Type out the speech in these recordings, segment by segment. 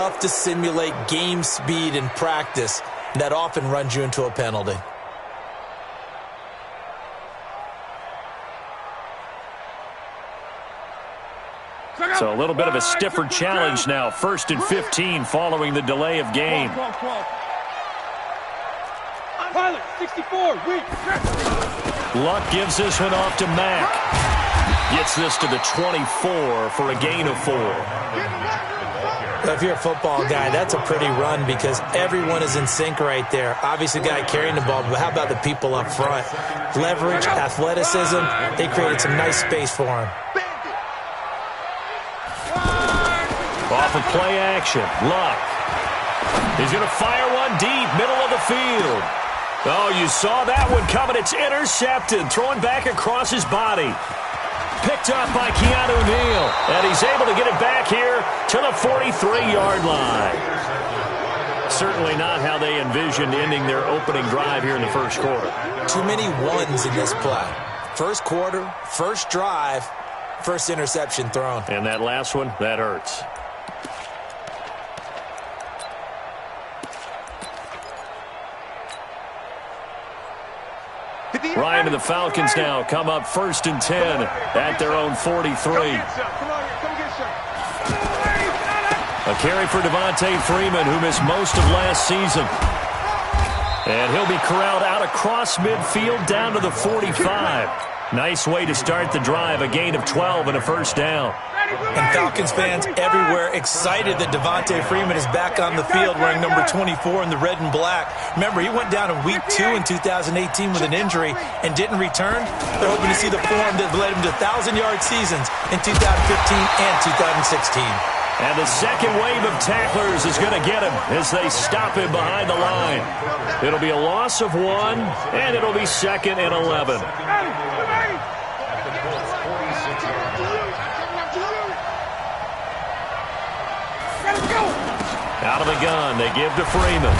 Tough to simulate game speed in practice. That often runs you into a penalty. So a little bit of a stiffer challenge now. 1st and 15 following the delay of game. Pilot, 64, Luck gives this one off to Mack. Gets this to the 24 for a gain of 4. If you're a football guy, that's a pretty run because everyone is in sync right there. Obviously, the guy carrying the ball, but how about the people up front? Leverage, athleticism, they created some nice space for him. Off of play action, Luck. He's going to fire one deep, middle of the field. Oh, you saw that one coming. It's intercepted, throwing back across his body. Picked up by Keanu Neal, and he's able to get it back here to the 43-yard line. Certainly not how they envisioned ending their opening drive here in the first quarter. Too many ones in this play. First quarter, first drive, first interception thrown. And that last one, that hurts. Ryan and the Falcons now come up 1st and 10 at their own 43. A carry for Devontae Freeman, who missed most of last season. And he'll be corralled out across midfield down to the 45. Nice way to start the drive, a gain of 12 and a first down. And Falcons fans everywhere excited that Devontae Freeman is back on the field wearing number 24 in the red and black. Remember, he went down in week 2 in 2018 with an injury and didn't return. They're hoping to see the form that led him to 1,000-yard seasons in 2015 and 2016. And the second wave of tacklers is going to get him as they stop him behind the line. It'll be a loss of 1, and it'll be 2nd and 11. Out of the gun, they give to Freeman.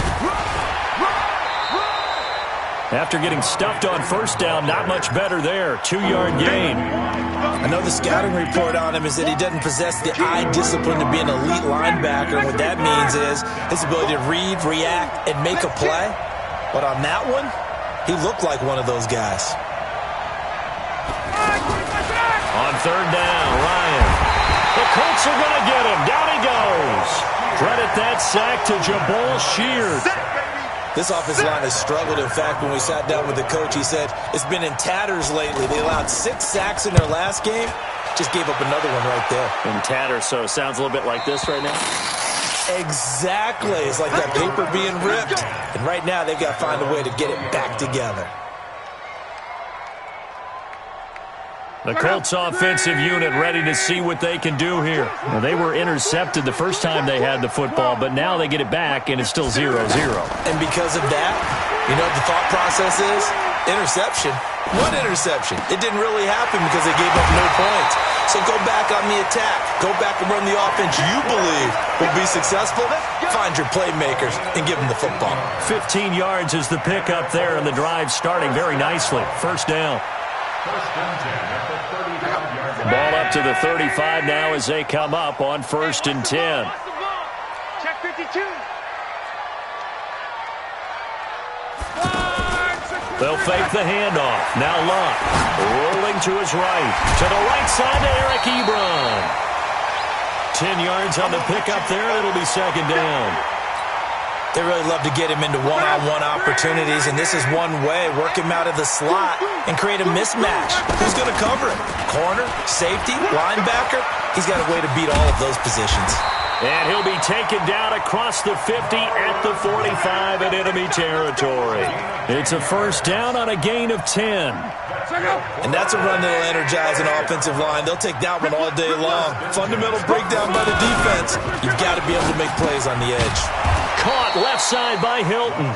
After getting stuffed on first down, not much better there. 2-yard gain. I know the scouting report on him is that he doesn't possess the eye discipline to be an elite linebacker. And what that means is his ability to read, react, and make a play. But on that one, he looked like one of those guys. On 3rd down, Ryan. The Colts are going to get him. Down he goes. Credit that sack to Jabal Sheard. This offensive line has struggled. In fact, when we sat down with the coach, he said it's been in tatters lately. They allowed 6 sacks in their last game. Just gave up another one right there. In tatters, so it sounds a little bit like this right now? Exactly. It's like that paper being ripped. And right now, they've got to find a way to get it back together. The Colts offensive unit ready to see what they can do here. Well, they were intercepted the first time they had the football, but now they get it back, and it's still 0-0. And because of that, you know what the thought process is? Interception. What interception? It didn't really happen because they gave up no points. So go back on the attack. Go back and run the offense you believe will be successful. Find your playmakers and give them the football. 15 yards is the pickup there, and the drive starting very nicely. First down. Ball up to the 35 now as they come up on 1st and 10. Check 52. They'll fake the handoff. Now Luck rolling to his right. To the right side to Eric Ebron. 10 yards on the pickup there. It'll be 2nd down. They really love to get him into one-on-one opportunities, and this is one way. Work him out of the slot and create a mismatch. Who's going to cover him? Corner, safety, linebacker? He's got a way to beat all of those positions. And he'll be taken down across the 50 at the 45 in enemy territory. It's a first down on a gain of 10. And that's a run that'll energize an offensive line. They'll take that one all day long. Fundamental breakdown by the defense. You've got to be able to make plays on the edge. Caught left side by Hilton.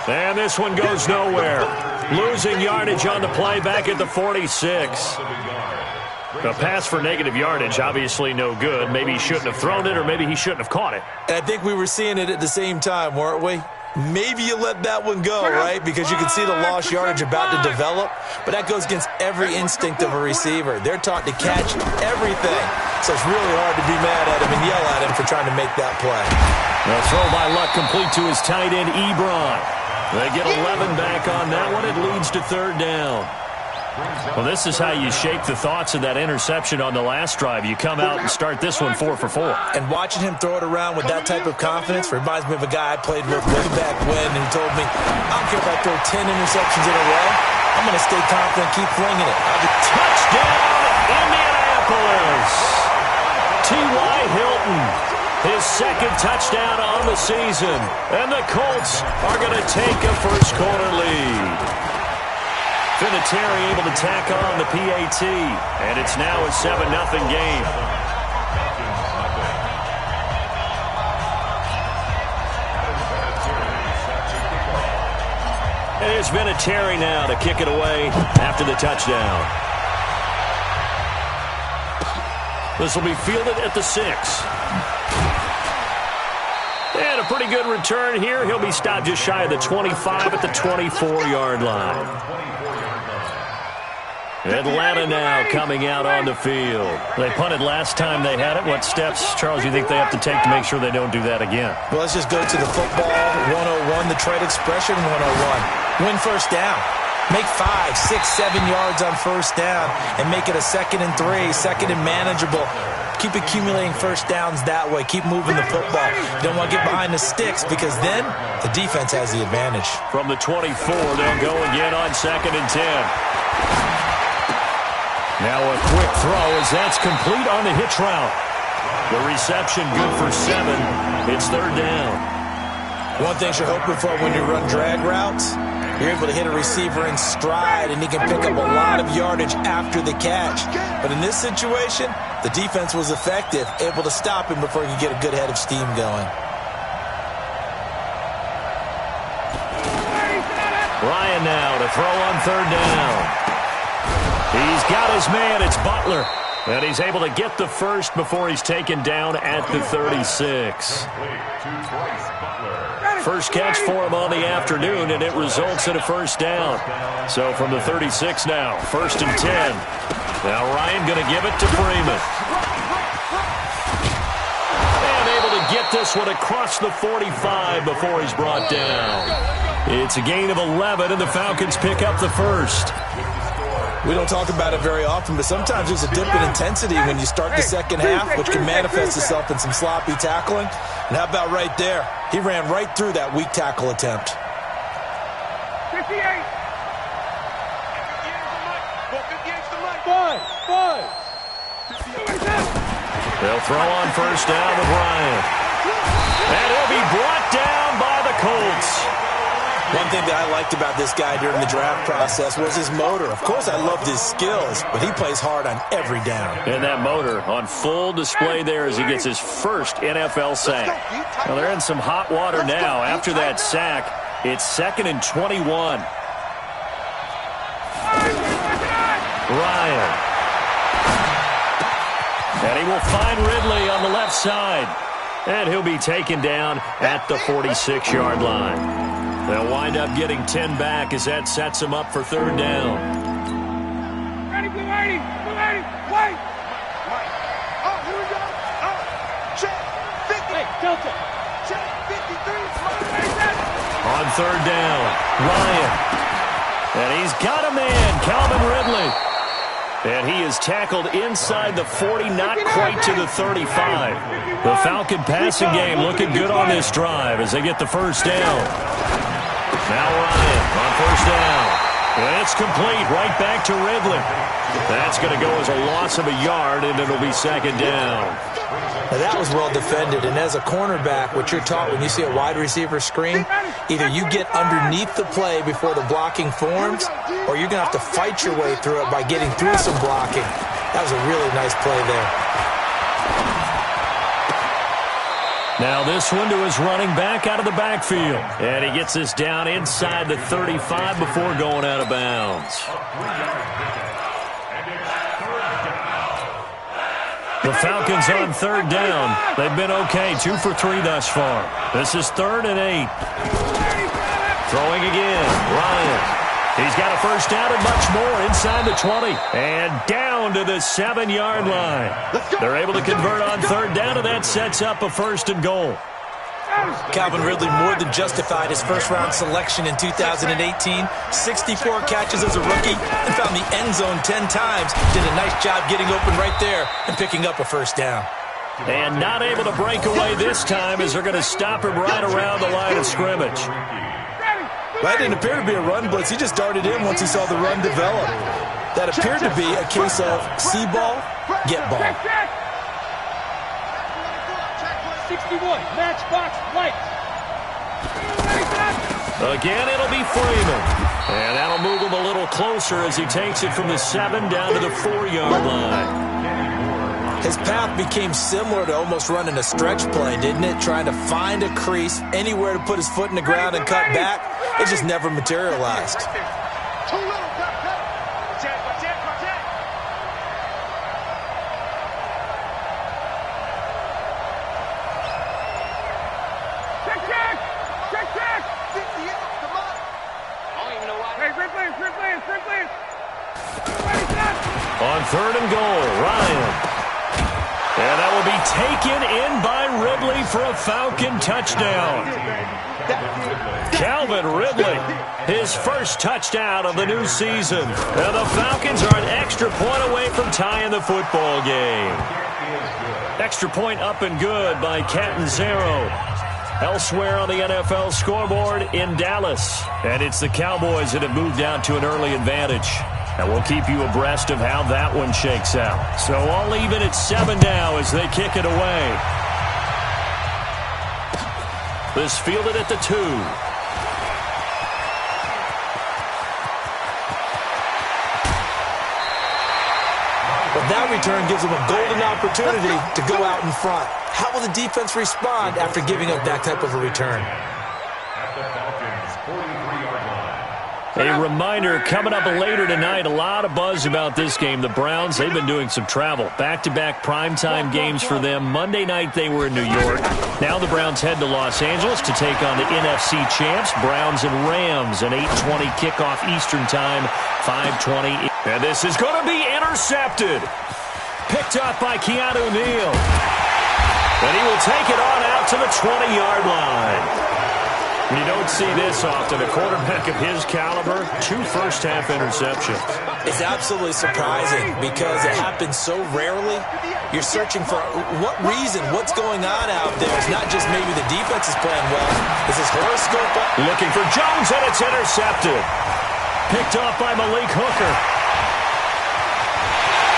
And this one goes nowhere. Losing yardage on the play back at the 46. A pass for negative yardage, obviously no good. Maybe he shouldn't have thrown it, or maybe he shouldn't have caught it. And I think we were seeing it at the same time, weren't we? maybe you let that one go, right? Because you can see the lost yardage about to develop, but that goes against every instinct of a receiver. They're taught to catch everything, so it's really hard to be mad at him and yell at him for trying to make that play. The throw by Luck complete to his tight end, Ebron. They get 11 back on that one. It leads to third down. Well, this is how you shake the thoughts of that interception on the last drive. You come out and start this one 4 for 4. And watching him throw it around with that type of confidence reminds me of a guy I played with way back when who told me, I don't care if I throw 10 interceptions in a row, I'm going to stay confident, keep flinging it. Touchdown, Indianapolis! T.Y. Hilton, his second touchdown on the season. And the Colts are going to take a first-quarter lead. Vinatieri able to tack on the PAT, and it's now a 7-0 game. And it's Vinatieri now to kick it away after the touchdown. This will be fielded at the 6. And a pretty good return here. He'll be stopped just shy of the 25 at the 24-yard line. Atlanta now coming out on the field. They punted last time they had it. What steps, Charles, do you think they have to take to make sure they don't do that again? Well, let's just go to the football 101, the trade expression 101. Win first down. Make 5, 6, 7 yards on first down and make it a 2nd and 3, second and manageable. Keep accumulating first downs that way. Keep moving the football. You don't want to get behind the sticks because then the defense has the advantage. From the 24, they'll go again on 2nd and 10. Now a quick throw as that's complete on the hitch route. The reception good for 7. It's third down. One thing you're hoping for when you run drag routes, you're able to hit a receiver in stride and he can pick up a lot of yardage after the catch. But in this situation, the defense was effective, able to stop him before he could get a good head of steam going. Ryan now to throw on third down. He's got his man. It's Butler. And he's able to get the first before he's taken down at the 36. First catch for him on the afternoon, and it results in a first down. So from the 36 now, 1st and 10. Now Ryan going to give it to Freeman. And able to get this one across the 45 before he's brought down. It's a gain of 11, and the Falcons pick up the first. We don't talk about it very often, but sometimes there's a dip in intensity when you start the second half, which can manifest itself in some sloppy tackling. And how about right there? He ran right through that weak tackle attempt. 58. 5. They'll throw on first down with Ryan. And he'll be brought down by the Colts. One thing that I liked about this guy during the draft process was his motor. Of course, I loved his skills, but he plays hard on every down. And that motor on full display there as he gets his first NFL sack. Well, they're in some hot water now. After that sack, it's 2nd and 21. Ryan. And he will find Ridley on the left side. And he'll be taken down at the 46-yard line. They'll wind up getting 10 back as that sets them up for third down. Ready, blue 80, wait. Oh, here we go. Oh, check, 50. Hey, Delta. Check, 53. On third down, Ryan. And he's got a man, Calvin Ridley. And he is tackled inside the 40, not quite to the 35. The Falcon passing game looking good on this drive as they get the first down. Now Ryan on first down. And it's complete right back to Ridley. That's going to go as a loss of a yard, and it'll be second down. Now that was well defended, and as a cornerback, what you're taught when you see a wide receiver screen, either you get underneath the play before the blocking forms, or you're going to have to fight your way through it by getting through some blocking. That was a really nice play there. Now this one to his running back out of the backfield. And he gets this down inside the 35 before going out of bounds. The Falcons on third down. They've been okay, 2 for 3 thus far. This is 3rd and 8. Throwing again, Ryan. He's got a first down and much more inside the 20. And down to the 7-yard line. They're able to convert on third down, and that sets up a 1st and goal. Calvin Ridley more than justified his first-round selection in 2018. 64 catches as a rookie and found the end zone 10 times. Did a nice job getting open right there and picking up a first down. And not able to break away this time as they're going to stop him right around the line of scrimmage. That didn't appear to be a run blitz. He just darted in once he saw the run develop. That appeared to be a case of see ball, get ball. 61, matchbox lights. Again, it'll be Freeman. And that'll move him a little closer as he takes it from the 7 down to the 4-yard line. His path became similar to almost running a stretch play, didn't it? Trying to find a crease, anywhere to put his foot in the ground and cut back. It just never materialized. On 3rd and goal, Ryan. And that will be taken in by Ridley for a Falcon touchdown. Calvin Ridley, his first touchdown of the new season. And the Falcons are an extra point away from tying the football game. Extra point up and good by Catanzaro. Elsewhere on the NFL scoreboard in Dallas. And it's the Cowboys that have moved down to an early advantage. And we'll keep you abreast of how that one shakes out. So all even at 7 now as they kick it away. This fielded at the 2. But that return gives them a golden opportunity to go out in front. How will the defense respond after giving up that type of a return? A reminder, coming up later tonight, a lot of buzz about this game. The Browns, they've been doing some travel. Back-to-back primetime games for them. Monday night they were in New York. Now the Browns head to Los Angeles to take on the NFC champs, Browns and Rams. An 8:20 kickoff Eastern time, 5:20. And this is going to be intercepted. Picked up by Keanu Neal. And he will take it on out to the 20-yard line. You don't see this often. A quarterback of his caliber, 2 first-half interceptions. It's absolutely surprising because it happens so rarely. You're searching for what reason, what's going on out there. It's not just maybe the defense is playing well. This is horoscope. Looking for Jones, and it's intercepted. Picked off by Malik Hooker.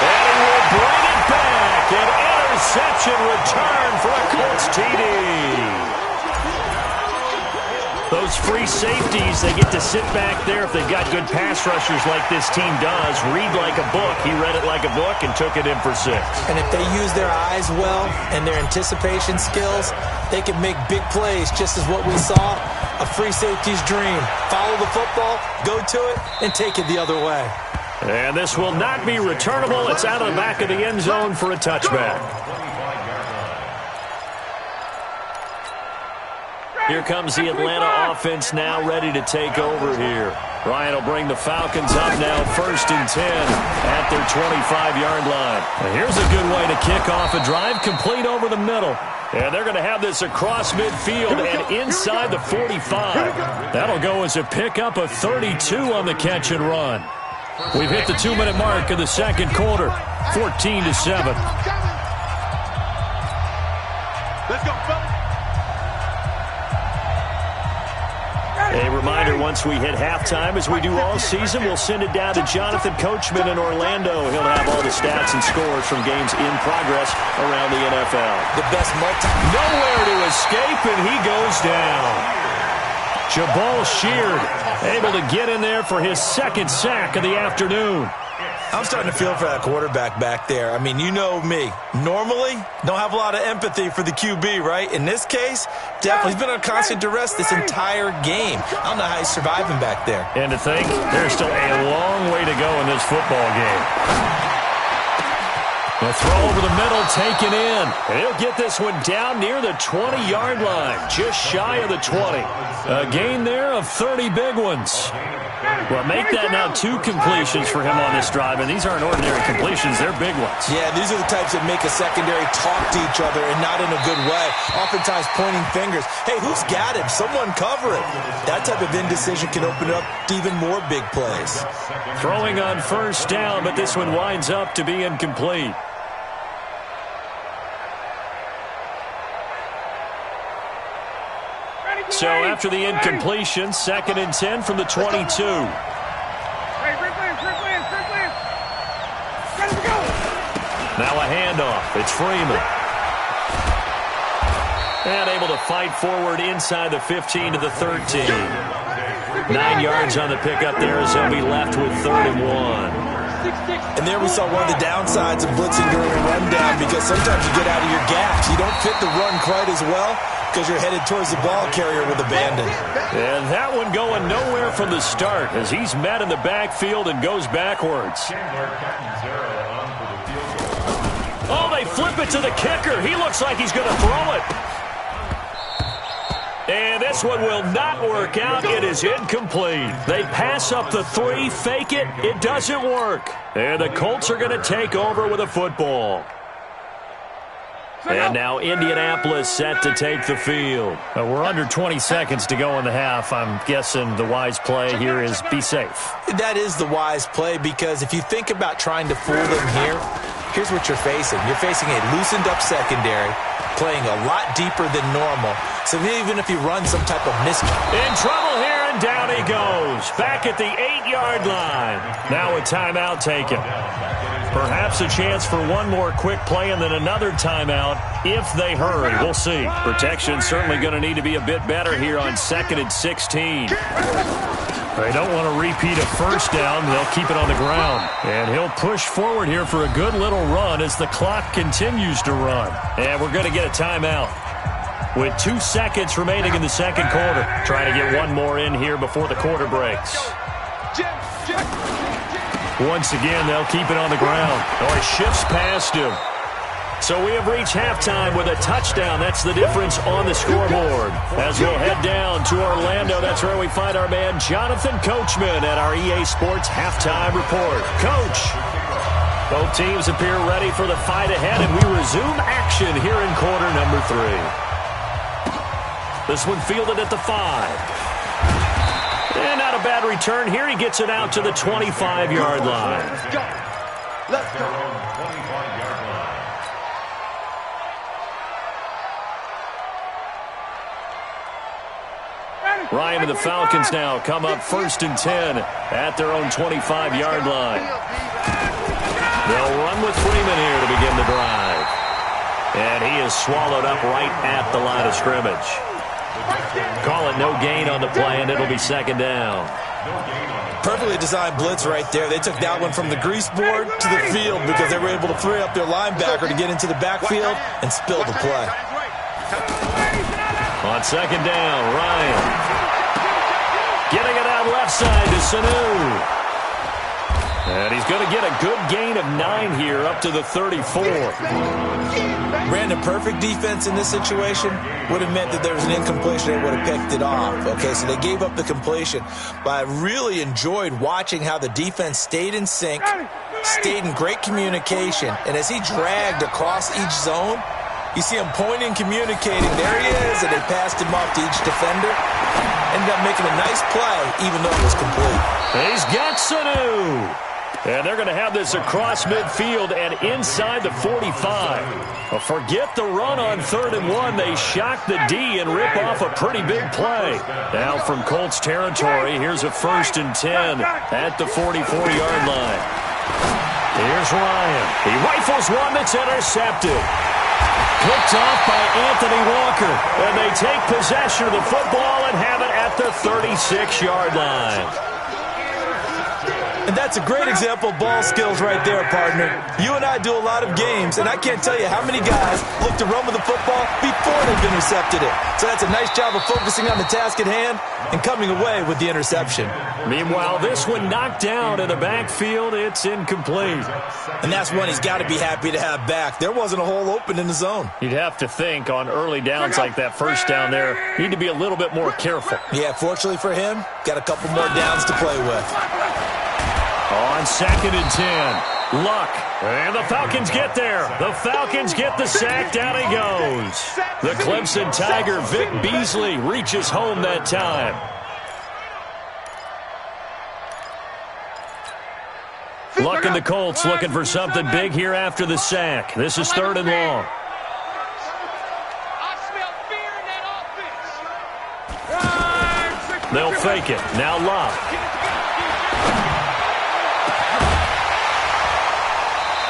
And he will bring it back. An interception return for a Colts TD. Those free safeties, they get to sit back there if they've got good pass rushers like this team does. Read like a book. He read it like a book and took it in for 6. And if they use their eyes well and their anticipation skills, they can make big plays, just as what we saw, a free safety's dream. Follow the football, go to it, and take it the other way. And this will not be returnable. It's out of the back of the end zone for a touchback. Here comes the Atlanta offense now ready to take over here. Ryan will bring the Falcons up now 1st and 10 at their 25-yard line. And here's a good way to kick off a drive, complete over the middle. And they're going to have this across midfield and inside the 45. That'll go as a pickup of 32 on the catch and run. We've hit the 2-minute mark of the second quarter, 14-7. Let's go, fellas. A reminder, once we hit halftime, as we do all season, we'll send it down to Jonathan Coachman in Orlando. He'll have all the stats and scores from games in progress around the NFL. The best nowhere to escape, and he goes down. Jabal Sheard able to get in there for his 2nd sack of the afternoon. I'm starting to feel for that quarterback back there. I mean, you know me. Normally, don't have a lot of empathy for the QB, right? In this case, definitely he's been on constant duress this entire game. I don't know how he's surviving back there. And to think, there's still a long way to go in this football game. A throw over the middle taken in. And he'll get this one down near the 20-yard line, just shy of the 20. A gain there of 30 big ones. Well, make that now 2 completions for him on this drive, and these aren't ordinary completions. They're big ones. Yeah, these are the types that make a secondary talk to each other and not in a good way. Oftentimes pointing fingers. Hey, who's got him? Someone cover it. That type of indecision can open up to even more big plays. Throwing on first down, but this one winds up to be incomplete. So after the incompletion, 2nd and 10 from the 22. Now a handoff. It's Freeman. And able to fight forward inside the 15 to the 13. 9 yards on the pickup there as they'll be left with 3rd and 1. And there we saw one of the downsides of blitzing during a rundown, because sometimes you get out of your gaps. You don't fit the run quite as well because you're headed towards the ball carrier with abandon. And that one going nowhere from the start as he's met in the backfield and goes backwards. Oh, they flip it to the kicker. He looks like he's going to throw it. And this one will not work out. It is incomplete. They pass up the 3, fake it. It doesn't work. And the Colts are going to take over with a football. And now Indianapolis set to take the field. We're under 20 seconds to go in the half. I'm guessing the wise play here is be safe. That is the wise play, because if you think about trying to fool them here, here's what you're facing. You're facing a loosened up secondary, playing a lot deeper than normal. So even if you run some type of mismatch. In trouble here, and down he goes. Back at the 8-yard line. Now a timeout taken. Perhaps a chance for one more quick play and then another timeout if they hurry. We'll see. Protection certainly going to need to be a bit better here on 2nd and 16. They don't want to repeat a first down. They'll keep it on the ground. And he'll push forward here for a good little run as the clock continues to run. And we're going to get a timeout with 2 seconds remaining in the second quarter. Trying to get one more in here before the quarter breaks. Once again, they'll keep it on the ground. Oh, he shifts past him. So we have reached halftime with a touchdown. That's the difference on the scoreboard. As we'll head down to Orlando, that's where we find our man Jonathan Coachman at our EA Sports Halftime Report. Coach, both teams appear ready for the fight ahead, and we resume action here in quarter number 3. This one fielded at the 5. And not a bad return here. He gets it out to the 25-yard line. Let's go. Let's go. 25-yard line. Ryan and the Falcons now come up 1st and 10 at their own 25-yard line. They'll run with Freeman here to begin the drive. And he is swallowed up right at the line of scrimmage. Call it no gain on the play, and it'll be 2nd down. Perfectly designed blitz right there. They took that one from the grease board to the field because they were able to free up their linebacker to get into the backfield and spill the play. On 2nd down, Ryan. Getting it out left side to Sanu. And he's going to get a good gain of 9 here up to the 34. Brandon, perfect defense in this situation would have meant that there was an incompletion. They would have picked it off. Okay, so they gave up the completion. But I really enjoyed watching how the defense stayed in sync, stayed in great communication. And as he dragged across each zone, you see him pointing, communicating. There he is, and they passed him off to each defender. Ended up making a nice play, even though it was complete. He's got Sanu. And they're going to have this across midfield and inside the 45. Well, forget the run on 3rd and 1. They shock the D and rip off a pretty big play. Now from Colts territory, here's a 1st and 10 at the 44-yard line. Here's Ryan. He rifles one that's intercepted. Picked off by Anthony Walker. And they take possession of the football and have it at the 36-yard line. And that's a great example of ball skills right there, partner. You and I do a lot of games, and I can't tell you how many guys look to run with the football before they've intercepted it. So that's a nice job of focusing on the task at hand and coming away with the interception. Meanwhile, this one knocked down in the backfield. It's incomplete. And that's one he's got to be happy to have back. There wasn't a hole open in the zone. You'd have to think on early downs like that first down there, need to be a little bit more careful. Yeah, fortunately for him, got a couple more downs to play with. On 2nd and 10, Luck. And the Falcons get there. The Falcons get the sack. Down he goes. The Clemson Tiger, Vic Beasley, reaches home that time. Luck and the Colts looking for something big here after the sack. This is 3rd and long. They'll fake it. Now Luck.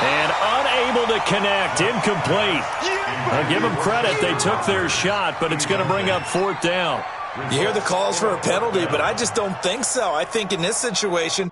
And unable to connect. Incomplete. I'll give them credit. They took their shot, but it's going to bring up 4th down. You hear the calls for a penalty, but I just don't think so. I think in this situation,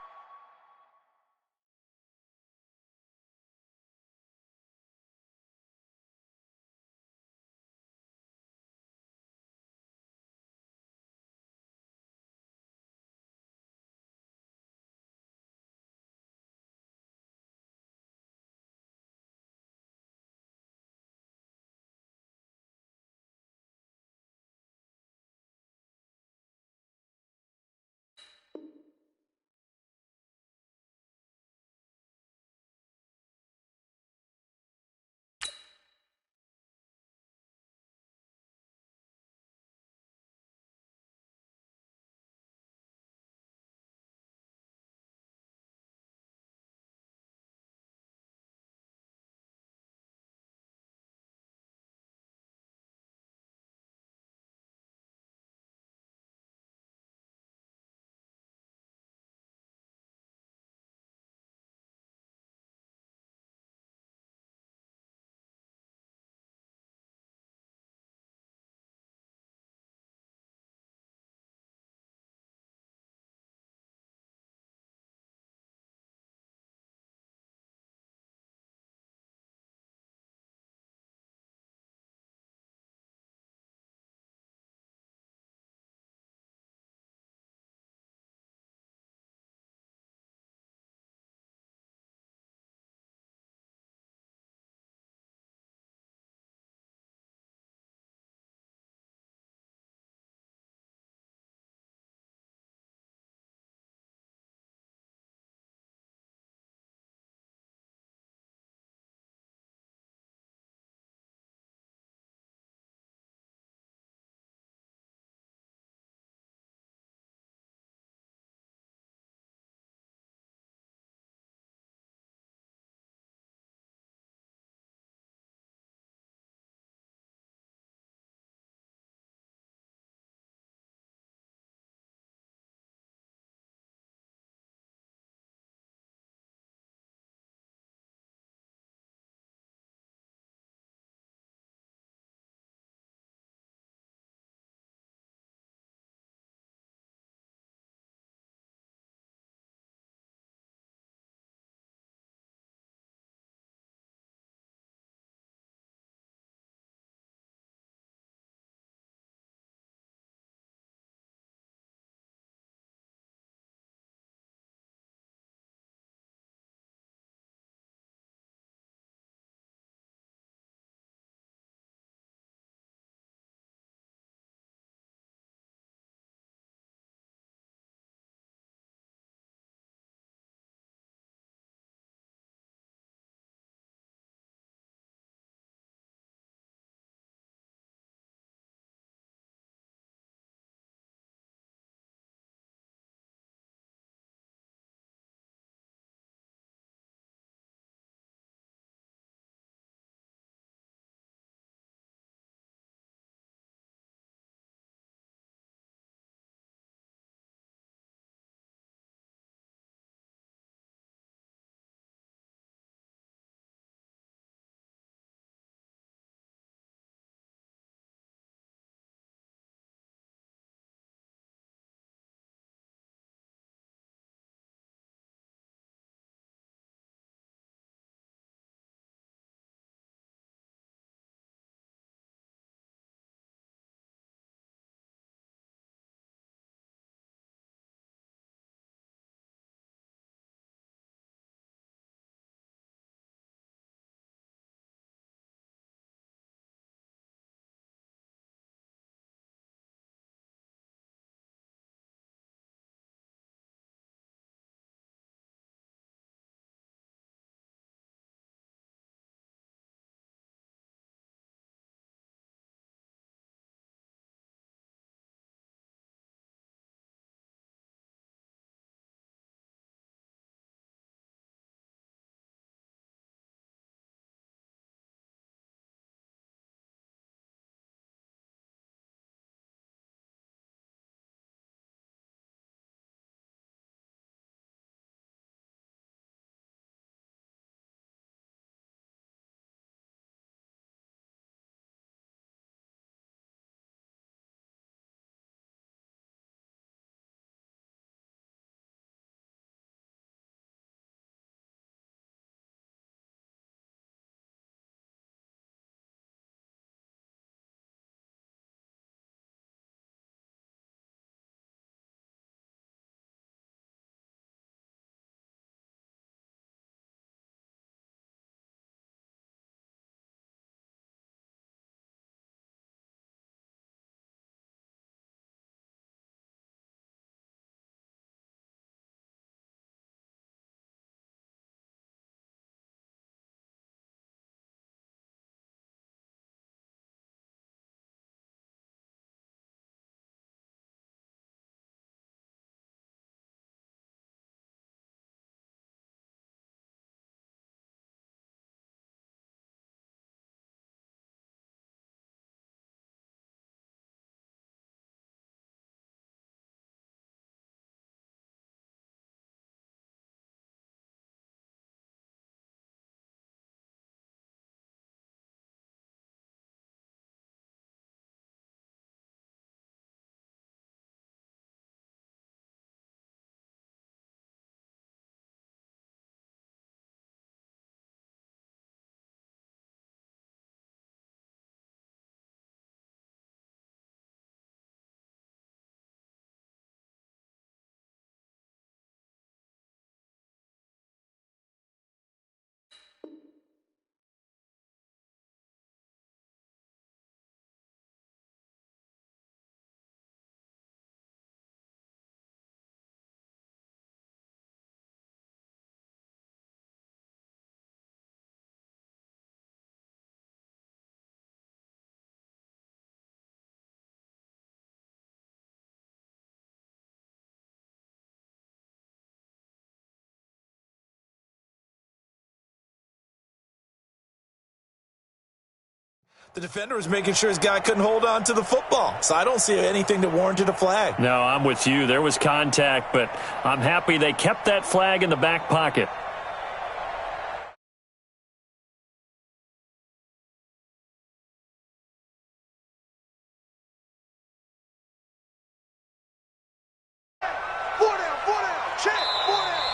The defender was making sure his guy couldn't hold on to the football. So I don't see anything that warranted a flag. No, I'm with you. There was contact, but I'm happy they kept that flag in the back pocket.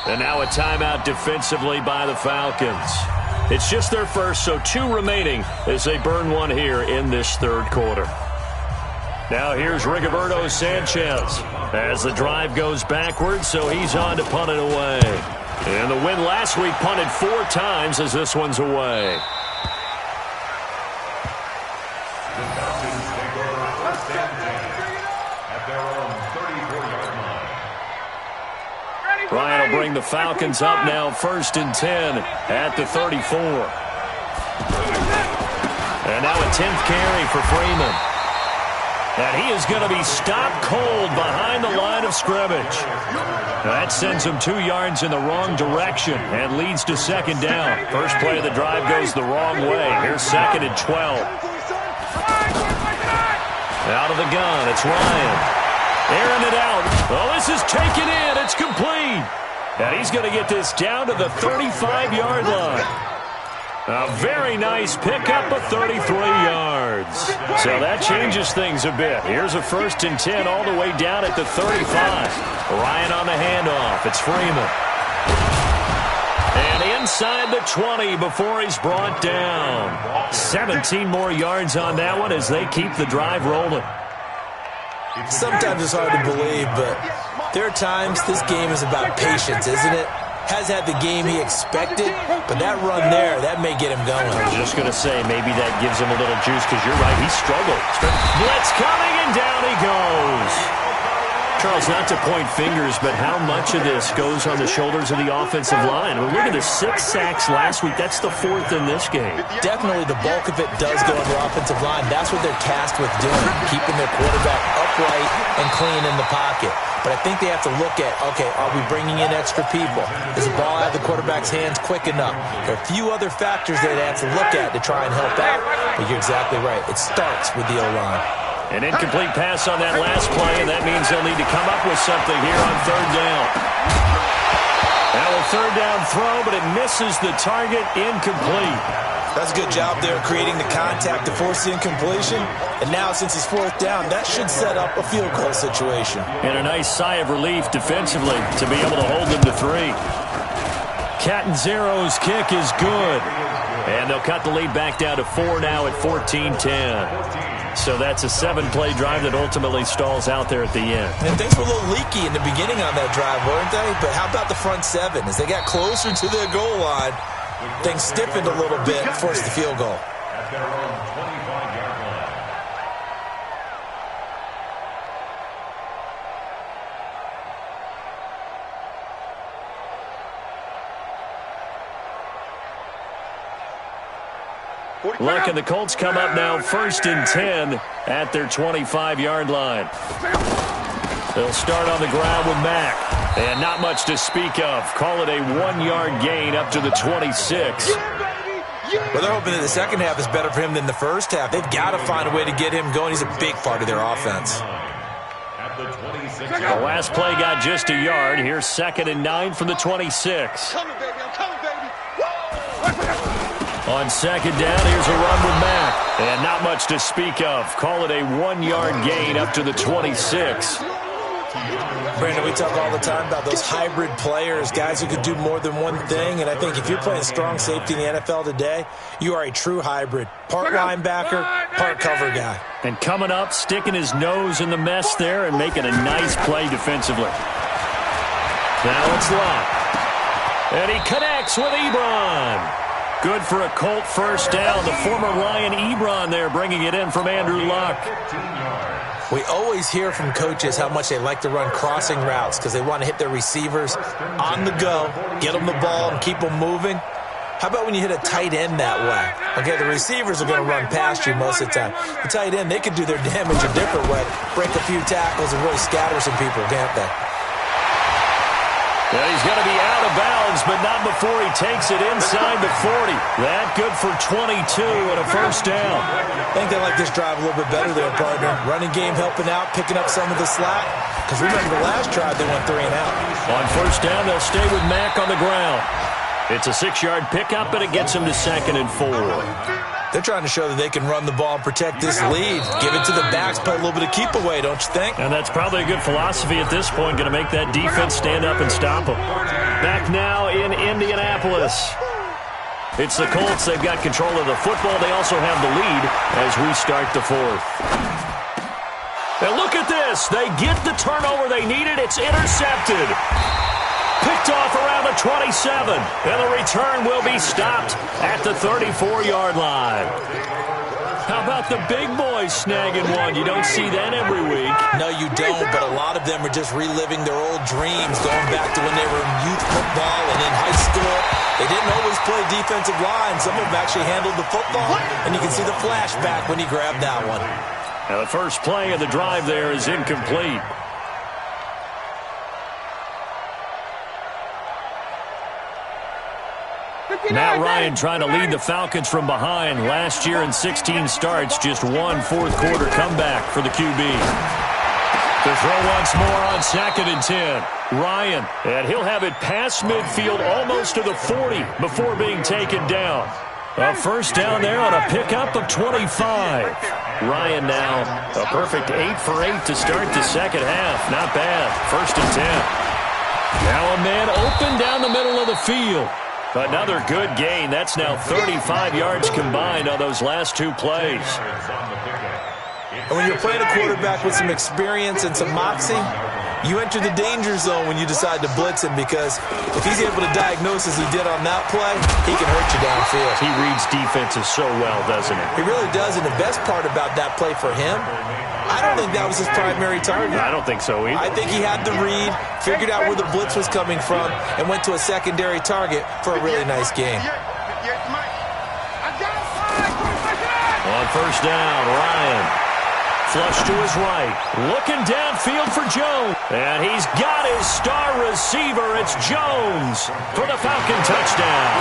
And now a timeout defensively by the Falcons. It's just their first, so 2 remaining as they burn one here in this third quarter. Now here's Rigoberto Sanchez as the drive goes backwards, so he's on to punt it away. And the win last week punted 4 times as this one's away. Ryan will bring the Falcons up now 1st and 10 at the 34. And now a 10th carry for Freeman. And he is going to be stopped cold behind the line of scrimmage. That sends him 2 yards in the wrong direction and leads to 2nd down. First play of the drive goes the wrong way. Here's 2nd and 12. Out of the gun, it's Ryan. Airing it out. Oh, this is taken in. It's complete. And he's going to get this down to the 35-yard line. A very nice pickup of 33 yards. So that changes things a bit. Here's a 1st and 10 all the way down at the 35. Ryan on the handoff. It's Freeman. And inside the 20 before he's brought down. 17 more yards on that one as they keep the drive rolling. Sometimes it's hard to believe, but there are times this game is about patience, isn't it? Has had the game he expected, but that run there, that may get him going. I was just going to say, maybe that gives him a little juice, because you're right, he struggled. Blitz coming, and down he goes. Charles, not to point fingers, but how much of this goes on the shoulders of the offensive line? I mean, look at the 6 sacks last week. That's the 4th in this game. Definitely the bulk of it does go on the offensive line. That's what they're tasked with doing, keeping their quarterback upright and clean in the pocket. But I think they have to look at, okay, are we bringing in extra people? Is the ball out of the quarterback's hands quick enough? There are a few other factors that they have to look at to try and help out. But you're exactly right. It starts with the O-line. An incomplete pass on that last play, and that means they'll need to come up with something here on 3rd down. Now a 3rd down throw, but it misses the target, incomplete. That's a good job there creating the contact to force the incompletion. And now since it's 4th down, that should set up a field goal situation. And a nice sigh of relief defensively to be able to hold them to 3. Catanzaro's kick is good. And they'll cut the lead back down to 4 now at 14-10. So that's a 7-play drive that ultimately stalls out there at the end. And things were a little leaky in the beginning on that drive, weren't they? But how about the front 7? As they got closer to their goal line, things stiffened a little bit and forced the field goal. At their own 25-yard line. Look, and the Colts come up now 1st and 10 at their 25-yard line. They'll start on the ground with Mack. And not much to speak of. Call it a 1-yard gain up to the 26. Well, they're hoping that the second half is better for him than the first half. They've got to find a way to get him going. He's a big part of their offense. The last play got just a yard. Here's 2nd and 9 from the 26. On 2nd down, here's a run with Mack. And not much to speak of. Call it a 1-yard gain up to the 26. Brandon, we talk all the time about those hybrid players, guys who could do more than one thing. And I think if you're playing strong safety in the NFL today, you are a true hybrid. Part linebacker, part cover guy. And coming up, sticking his nose in the mess there and making a nice play defensively. Now it's Locke. And he connects with Ebron. Good for a Colt first down. The former Lion Ebron there bringing it in from Andrew Luck. We always hear from coaches how much they like to run crossing routes because they want to hit their receivers on the go, get them the ball, and keep them moving. How about when you hit a tight end that way? Okay, the receivers are going to run past you most of the time. The tight end, they can do their damage a different way, break a few tackles and really scatter some people, can't they? And he's going to be out of bounds, but not before he takes it inside the 40. That good for 22 and a first down. I think they like this drive a little bit better there, partner. Running game helping out, picking up some of the slack. Because remember the last drive, they went 3 and out. On first down, they'll stay with Mack on the ground. It's a 6-yard pickup, and it gets him to 2nd and 4. They're trying to show that they can run the ball and protect this lead. Give it to the backs, play a little bit of keep away, don't you think? And that's probably a good philosophy at this point, going to make that defense stand up and stop them. Back now in Indianapolis. It's the Colts. They've got control of the football. They also have the lead as we start the 4th. And look at this. They get the turnover they needed. It's intercepted. Picked off around the 27. And the return will be stopped at the 34-yard line. How about the big boys snagging one? You don't see that every week. No, you don't, but a lot of them are just reliving their old dreams, going back to when they were in youth football and in high school. They didn't always play defensive line. Some of them actually handled the football, and you can see the flashback when he grabbed that one. Now the first play of the drive there is incomplete. Matt Ryan trying to lead the Falcons from behind. Last year in 16 starts, just one fourth-quarter comeback for the QB. To throw once more on 2nd and 10. Ryan, and he'll have it past midfield almost to the 40 before being taken down. A first down there on a pickup of 25. Ryan now a perfect 8 for 8 to start the second half. Not bad. 1st and 10. Now a man open down the middle of the field. Another good gain. That's now 35 yards combined on those last 2 plays. And when you're playing a quarterback with some experience and some moxie, you enter the danger zone when you decide to blitz him, because if he's able to diagnose as he did on that play, he can hurt you downfield. He reads defenses so well, doesn't he? He really does, and the best part about that play for him, I don't think that was his primary target. I don't think so either. I think he had the read, figured out where the blitz was coming from, and went to a secondary target for a really nice game. On first down, Ryan. Flush to his right. Looking downfield for Jones. And he's got his star receiver. It's Jones for the Falcon touchdown.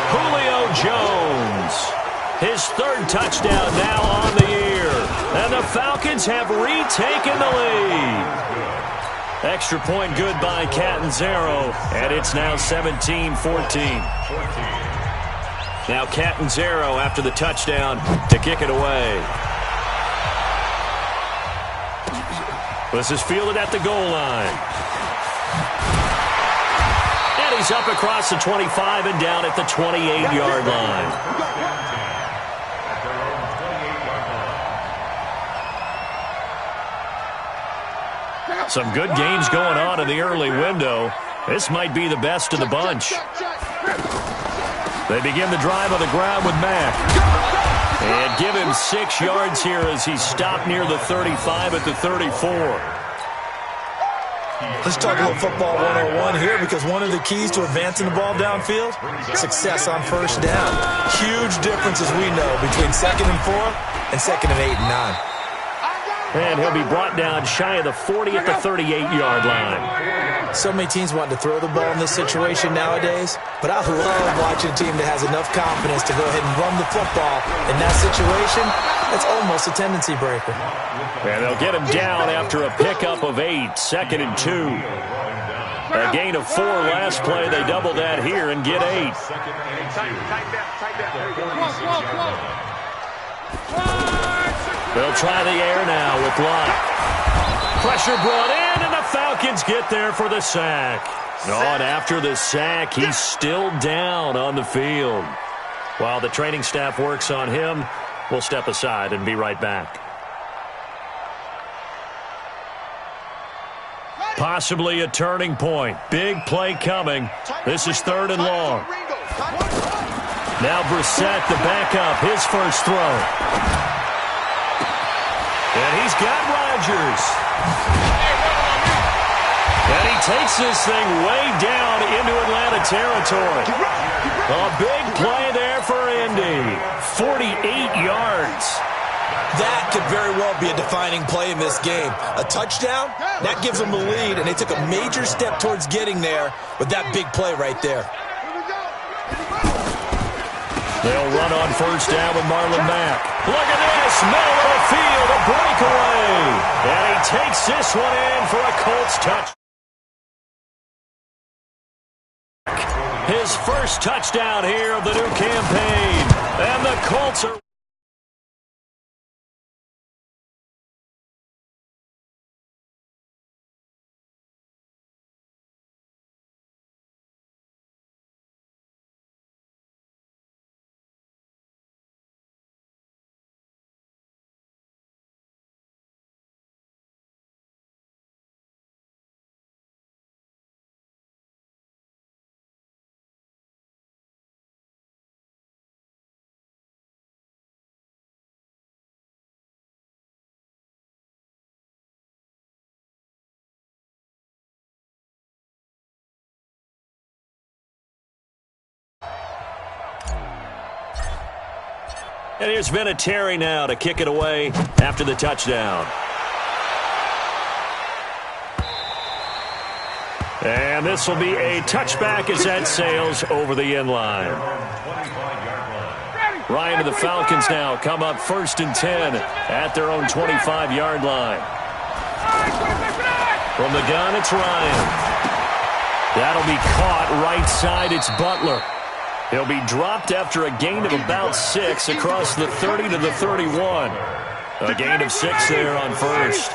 Julio Jones. His 3rd touchdown now on the year. And the Falcons have retaken the lead. Extra point good by Catanzaro. And it's now 17-14. Now Catanzaro after the touchdown to kick it away. This is fielded at the goal line. And he's up across the 25 and down at the 28-yard line. Some good games going on in the early window. This might be the best of the bunch. They begin the drive on the ground with Mack. And give him 6 yards here as he's stopped near the 35 at the 34. Let's talk a little football 101 here, because one of the keys to advancing the ball downfield, success on first down. Huge difference, as we know, between 2nd and 4 and 2nd and 8 and 9. And he'll be brought down shy of the 40 at the 38-yard line. So many teams want to throw the ball in this situation nowadays, but I love watching a team that has enough confidence to go ahead and run the football. In that situation, that's almost a tendency breaker. And they'll get him down after a pickup of 8, 2nd and 2. A gain of 4 last play. They double that here and get 8. They'll try the air now with Locke. Pressure brought in, and the Falcons get there for the sack. And after the sack, he's still down on the field. While the training staff works on him, we'll step aside and be right back. Possibly a turning point. Big play coming. This is 3rd and long. Now Brissett, the backup, his first throw. And he's got Rodgers. And he takes this thing way down into Atlanta territory. A big play there for Indy. 48 yards. That could very well be a defining play in this game. A touchdown, that gives them the lead, and they took a major step towards getting there with that big play right there. They'll run on first down with Marlon Mack. Look at this, middle of the field, a breakaway. And he takes this one in for a Colts touch. His first touchdown here of the new campaign. And the Colts are... And here's Vinatieri now to kick it away after the touchdown. And this will be a touchback as that sails over the end line. Ryan and the Falcons now come up 1st and 10 at their own 25-yard line. From the gun, it's Ryan. That'll be caught right side. It's Butler. He'll be dropped after a gain of about 6 across the 30 to the 31. A gain of 6 there on first.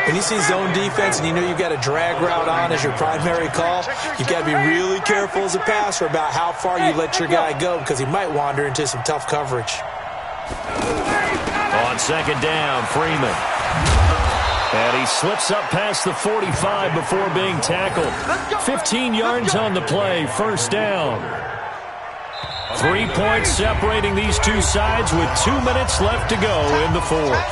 When you see zone defense and you know you've got a drag route on as your primary call, you've got to be really careful as a passer about how far you let your guy go because he might wander into some tough coverage. On second down, Freeman. And he slips up past the 45 before being tackled. 15 yards on the play, first down. 3 points separating these two sides with 2 minutes left to go in the fourth.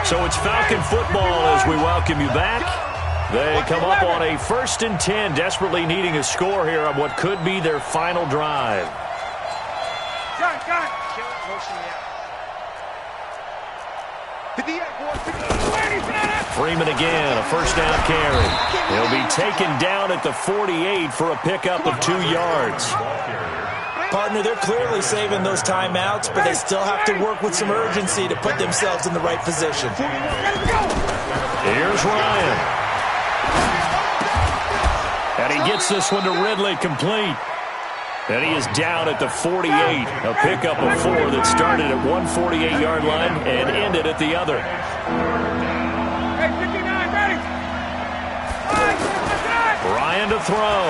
So it's Falcon football as we welcome you back. They come up on a 1st and 10, desperately needing a score here on what could be their final drive. Freeman again, a first down carry. He'll be taken down at the 48 for a pickup of 2 yards. Partner, they're clearly saving those timeouts, but they still have to work with some urgency to put themselves in the right position. Here's Ryan. And he gets this one to Ridley complete. And he is down at the 48. A pickup of 4 that started at one 48-yard line and ended at the other. Ryan to throw.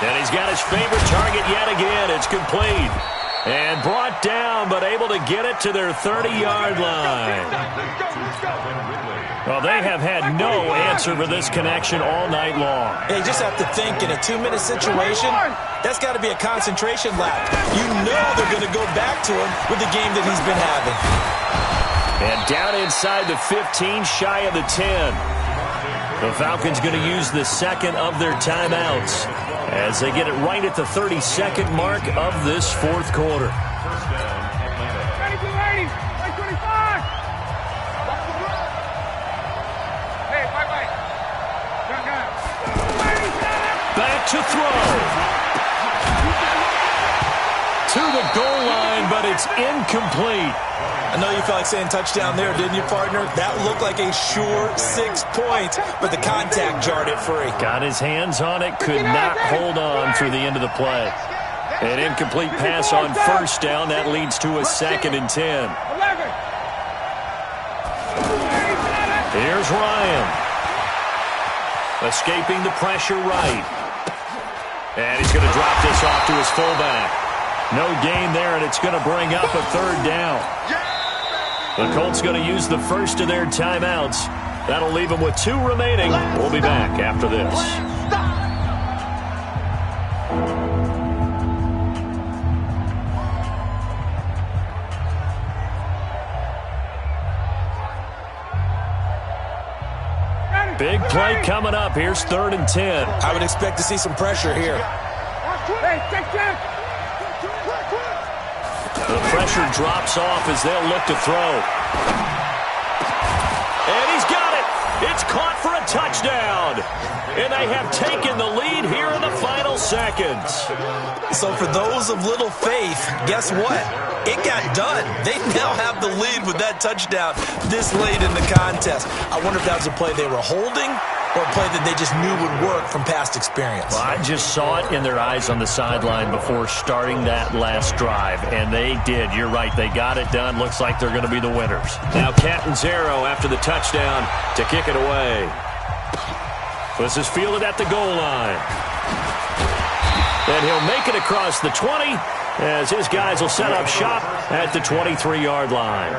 And he's got his favorite target yet again. It's complete. And brought down, but able to get it to their 30-yard line. Well, they have had no answer for this connection all night long. They just have to think in a 2-minute situation, that's got to be a concentration lap. You know they're going to go back to him with the game that he's been having. And down inside the 15, shy of the 10. The Falcons going to use the second of their timeouts as they get it right at the 32nd mark of this fourth quarter. Back to throw. To the goal line, but it's incomplete. I know you felt like saying touchdown there, didn't you, partner? That looked like a sure 6 points, but the contact jarred it free. Got his hands on it, could not hold on through the end of the play. An incomplete pass on first down. That leads to a 2nd and 10. Here's Ryan. Escaping the pressure right. And he's going to drop this off to his fullback. No gain there, and it's going to bring up a 3rd down. The Colts going to use the first of their timeouts. That'll leave them with 2 remaining. We'll be back after this. Big play coming up. Here's 3rd and 10. I would expect to see some pressure here. Hey, take 10. pressure drops off as they'll look to throw. And he's got it. It's caught for a touchdown. And they have taken the lead here in the final seconds. So for those of little faith, guess what? It got done. They now have the lead with that touchdown this late in the contest. I wonder if that was a play they were holding or a play that they just knew would work from past experience. Well, I just saw it in their eyes on the sideline before starting that last drive, and they did. You're right. They got it done. Looks like they're going to be the winners. Now Catanzaro after the touchdown to kick it away. This is fielded at the goal line. And he'll make it across the 20 as his guys will set up shop at the 23-yard line.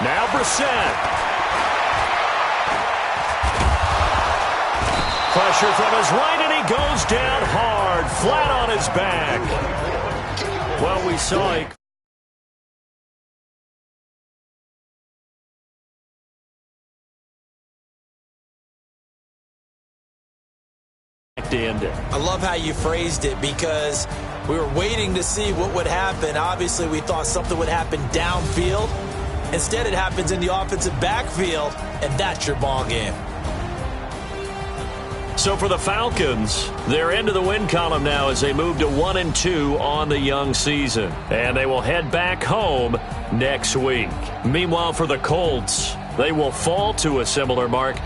Now Brissett. Pressure from his right, and he goes down hard, flat on his back. Well, we saw it. I love how you phrased it because we were waiting to see what would happen. Obviously, we thought something would happen downfield. Instead, it happens in the offensive backfield, and that's your ball game. So for the Falcons, they're into the win column now as they move to 1-2 on the young season. And they will head back home next week. Meanwhile, for the Colts, they will fall to a similar mark